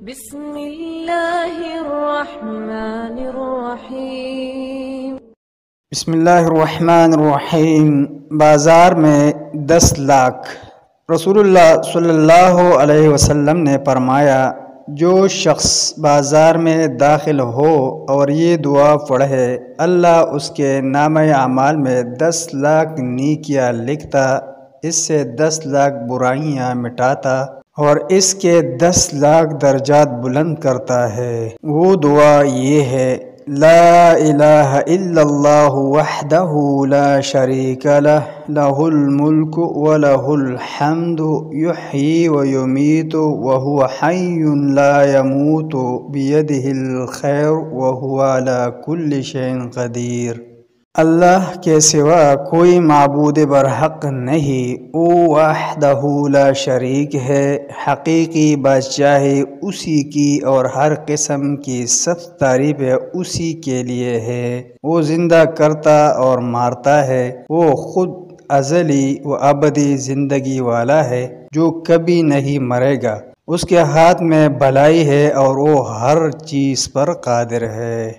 بسم اللہ الرحمن الرحیم۔ بسم اللہ الرحمن الرحیم۔ بازار میں 10 لاکھ۔ رسول اللہ صلی اللہ علیہ وسلم نے فرمایا، جو شخص بازار میں داخل ہو اور یہ دعا پڑھے، اللہ اس کے نامہ اعمال میں 10 لاکھ نیکیاں لکھتا، اس سے 10 لاکھ برائیاں مٹاتا اور اس کے 10 لاکھ درجات بلند کرتا ہے۔ وہ دعا یہ ہے: لا الہ الا اللہ وحدہ لا شریک لہ، لہ الملک ولہ الحمد، یحیی ویمیت وہو حی لا یموت، بیدہ الخیر وہو علی کل شیء قدیر۔ اللہ کے سوا کوئی معبود برحق نہیں، وہ وحدہ لا شریک ہے، حقیقی بادشاہی اسی کی اور ہر قسم کی سب تعریفیں اسی کے لیے ہے۔ وہ زندہ کرتا اور مارتا ہے، وہ خود ازلی و ابدی زندگی والا ہے جو کبھی نہیں مرے گا، اس کے ہاتھ میں بھلائی ہے اور وہ ہر چیز پر قادر ہے۔